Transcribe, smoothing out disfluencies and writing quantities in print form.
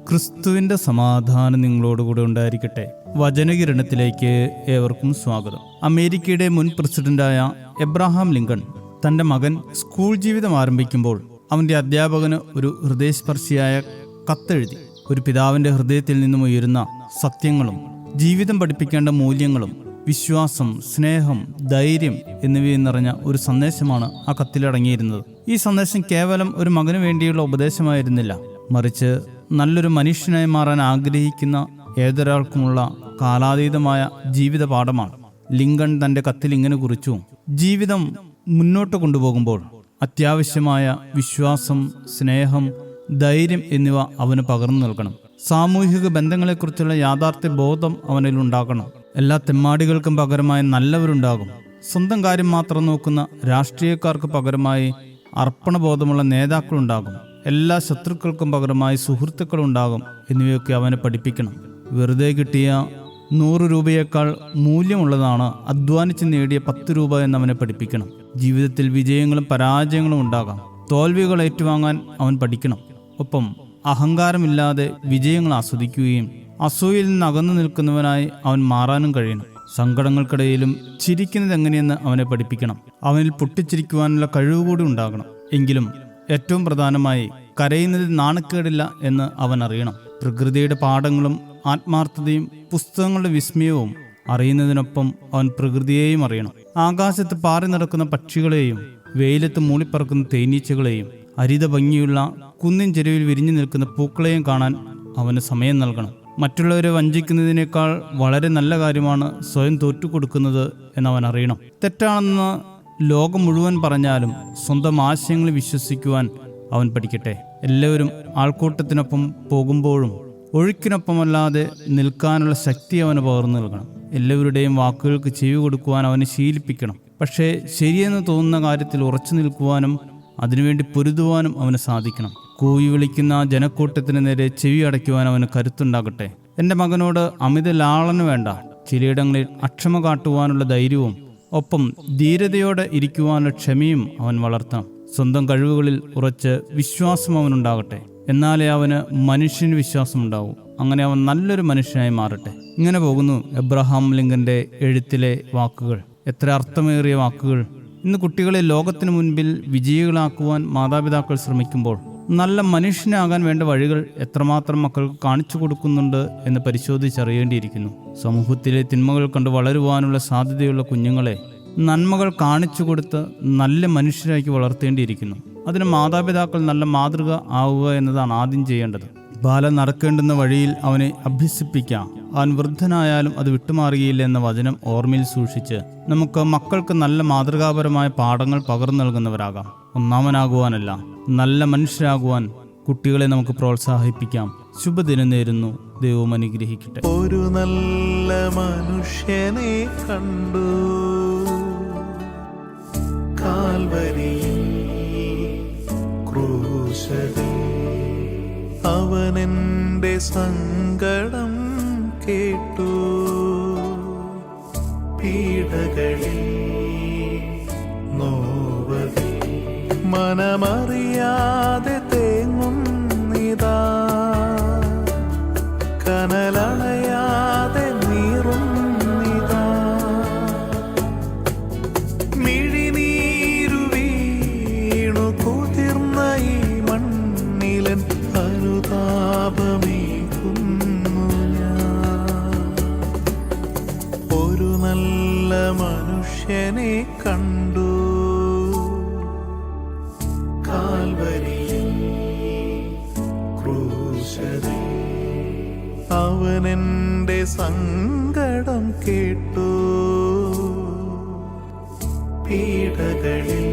ക്രിസ്തുവിന്റെ സമാധാനം നിങ്ങളോടുകൂടെ ഉണ്ടായിരിക്കട്ടെ. വചനകിരണത്തിലേക്ക് ഏവർക്കും സ്വാഗതം. അമേരിക്കയുടെ മുൻ പ്രസിഡന്റായ എബ്രഹാം ലിങ്കൺ തന്റെ മകൻ സ്കൂൾ ജീവിതം ആരംഭിക്കുമ്പോൾ അവന്റെ അധ്യാപകന് ഒരു ഹൃദയസ്പർശിയായ കത്തെഴുതി. ഒരു പിതാവിന്റെ ഹൃദയത്തിൽ നിന്നും ഉയരുന്ന സത്യങ്ങളും ജീവിതം പഠിപ്പിക്കേണ്ട മൂല്യങ്ങളും വിശ്വാസം, സ്നേഹം, ധൈര്യം എന്നിവയിൽ നിറഞ്ഞ ഒരു സന്ദേശമാണ് ആ കത്തിലടങ്ങിയിരുന്നത്. ഈ സന്ദേശം കേവലം ഒരു മകന് വേണ്ടിയുള്ള ഉപദേശമായിരുന്നില്ല, മറിച്ച് നല്ലൊരു മനുഷ്യനായി മാറാൻ ആഗ്രഹിക്കുന്ന ഏതൊരാൾക്കുമുള്ള കാലാതീതമായ ജീവിത പാഠമാണ്. ലിങ്കൺ തന്റെ കത്തിൽ ഇങ്ങനെ കുറിച്ചു: ജീവിതം മുന്നോട്ട് കൊണ്ടുപോകുമ്പോൾ അത്യാവശ്യമായ വിശ്വാസം, സ്നേഹം, ധൈര്യം എന്നിവ അവന് പകർന്നു നൽകണം. സാമൂഹിക ബന്ധങ്ങളെക്കുറിച്ചുള്ള യാഥാർത്ഥ്യ ബോധം അവനിൽ ഉണ്ടാകണം. എല്ലാ തെമ്മാടികൾക്കും പകരമായി നല്ലവരുണ്ടാകും. സ്വന്തം കാര്യം മാത്രം നോക്കുന്ന രാഷ്ട്രീയക്കാർക്ക് പകരമായി അർപ്പണബോധമുള്ള നേതാക്കളുണ്ടാകും. എല്ലാ ശത്രുക്കൾക്കും പകരമായി സുഹൃത്തുക്കളുണ്ടാകും എന്നിവയൊക്കെ അവനെ പഠിപ്പിക്കണം. വെറുതെ കിട്ടിയ 100 രൂപയേക്കാൾ മൂല്യമുള്ളതാണ് അധ്വാനിച്ച് നേടിയ 10 രൂപ എന്നവനെ പഠിപ്പിക്കണം. ജീവിതത്തിൽ വിജയങ്ങളും പരാജയങ്ങളും ഉണ്ടാകാം. തോൽവികൾ ഏറ്റുവാങ്ങാൻ അവൻ പഠിക്കണം. ഒപ്പം അഹങ്കാരമില്ലാതെ വിജയങ്ങൾ ആസ്വദിക്കുകയും അസൂയയിൽ നിന്ന് അകന്നു നിൽക്കുന്നവനായി അവൻ മാറാനും കഴിയണം. സങ്കടങ്ങൾക്കിടയിലും ചിരിക്കുന്നത് എങ്ങനെയെന്ന് അവനെ പഠിപ്പിക്കണം. അവനിൽ പൊട്ടിച്ചിരിക്കുവാനുള്ള കഴിവ് കൂടി ഉണ്ടാകണം. എങ്കിലും ഏറ്റവും പ്രധാനമായി കരയുന്നതിൽ നാണക്കേടില്ല എന്ന് അവൻ അറിയണം. പ്രകൃതിയുടെ പാഠങ്ങളും ആത്മാർത്ഥതയും പുസ്തകങ്ങളുടെ വിസ്മയവും അറിയുന്നതിനൊപ്പം അവൻ പ്രകൃതിയെയും അറിയണം. ആകാശത്ത് പാറി നടക്കുന്ന പക്ഷികളെയും വെയിലത്ത് മൂളിപ്പറക്കുന്ന തേനീച്ചകളെയും ഹരിത ഭംഗിയുള്ള കുന്നിൻ ചെരുവിൽ വിരിഞ്ഞു നിൽക്കുന്ന പൂക്കളെയും കാണാൻ അവന് സമയം നൽകണം. മറ്റുള്ളവരെ വഞ്ചിക്കുന്നതിനേക്കാൾ വളരെ നല്ല കാര്യമാണ് സ്വയം തോറ്റുകൊടുക്കുന്നത് എന്നവൻ അറിയണം. തെറ്റാണെന്ന് ലോകം മുഴുവൻ പറഞ്ഞാലും സ്വന്തം ആശയങ്ങളിൽ വിശ്വസിക്കുവാൻ അവൻ പഠിക്കട്ടെ. എല്ലാവരും ആൾക്കൂട്ടത്തിനൊപ്പം പോകുമ്പോഴും ഒഴുക്കിനൊപ്പമല്ലാതെ നിൽക്കാനുള്ള ശക്തി അവന് പകർന്നു നൽകണം. എല്ലാവരുടെയും വാക്കുകൾക്ക് ചെവി കൊടുക്കുവാൻ അവനെ ശീലിപ്പിക്കണം. പക്ഷേ ശരിയെന്ന് തോന്നുന്ന കാര്യത്തിൽ ഉറച്ചു നിൽക്കുവാനും അതിനുവേണ്ടി പൊരുതുവാനും അവന് സാധിക്കണം. കൂവി വിളിക്കുന്ന ജനക്കൂട്ടത്തിന് നേരെ ചെവി അടയ്ക്കുവാൻ അവന് കരുത്തുണ്ടാകട്ടെ. എൻ്റെ മകനോട് അമിത ലാളന വേണ്ട. ചിലയിടങ്ങളിൽ അക്ഷമ കാട്ടുവാനുള്ള ധൈര്യവും ഒപ്പം ധീരതയോടെ ഇരിക്കുവാനുള്ള ക്ഷമയും അവൻ വളർത്തണം. സ്വന്തം കഴിവുകളിൽ ഉറച്ച് വിശ്വാസം അവനുണ്ടാകട്ടെ. എന്നാലേ അവന് മനുഷ്യന് വിശ്വാസമുണ്ടാവൂ. അങ്ങനെ അവൻ നല്ലൊരു മനുഷ്യനായി മാറട്ടെ. ഇങ്ങനെ പോകുന്നു എബ്രഹാം ലിങ്കന്റെ എഴുത്തിലെ വാക്കുകൾ. എത്ര അർത്ഥമേറിയ വാക്കുകൾ! ഇന്ന് കുട്ടികളെ ലോകത്തിന് മുൻപിൽ വിജയികളാക്കുവാൻ മാതാപിതാക്കൾ ശ്രമിക്കുമ്പോൾ നല്ല മനുഷ്യനാകാൻ വേണ്ട വഴികൾ എത്രമാത്രം മക്കൾക്ക് കാണിച്ചു കൊടുക്കുന്നുണ്ട് എന്ന് പരിശോധിച്ചറിയേണ്ടിയിരിക്കുന്നു. സമൂഹത്തിലെ തിന്മകൾ കണ്ട് വളരുവാനുള്ള സാധ്യതയുള്ള കുഞ്ഞുങ്ങളെ നന്മകൾ കാണിച്ചു കൊടുത്ത് നല്ല മനുഷ്യരാക്കി വളർത്തേണ്ടിയിരിക്കുന്നു. അതിന് മാതാപിതാക്കൾ നല്ല മാതൃക ആവുക എന്നതാണ് ആദ്യം ചെയ്യേണ്ടത്. ബാലൻ നടക്കേണ്ടുന്ന വഴിയിൽ അവനെ അഭ്യസിപ്പിക്കാം. അവൻ വൃദ്ധനായാലും അത് വിട്ടുമാറുകയില്ല എന്ന വചനം ഓർമ്മയിൽ സൂക്ഷിച്ച് നമുക്ക് മക്കൾക്ക് നല്ല മാതൃകാപരമായ പാഠങ്ങൾ പകർന്നു നൽകുന്നവരാകാം. ഒന്നാമനാകുവാനല്ല, നല്ല മനുഷ്യരാകുവാൻ കുട്ടികളെ നമുക്ക് പ്രോത്സാഹിപ്പിക്കാം. ശുഭദിനം നേരുന്നു. ദൈവം അനുഗ്രഹിക്കട്ടെ. ഒരു നല്ല മനുഷ്യനെ കണ്ടു കാൽവരിയിൽ ക്രൂശിൽ. അവനെന്റെ സങ്കടം കേട്ടു, പീഡകളിൽ നോവതിൽ മനമറിയാതെ തേങ്ങുന്നിതാ. കനലണയാതെ നീറുന്നിതാ. മിഴിനീരു വീണു കുതിർന്ന ഈ മണ്ണിലൻ അനുതാപമേകുന്നു ഞാൻ. ഒരു നല്ല മനുഷ്യനെ കണ്ടു കാൽവരിയിൽ ക്രൂശിൽ. അവനെന്റെ സങ്കടം കേട്ടു, പീഡകളിൽ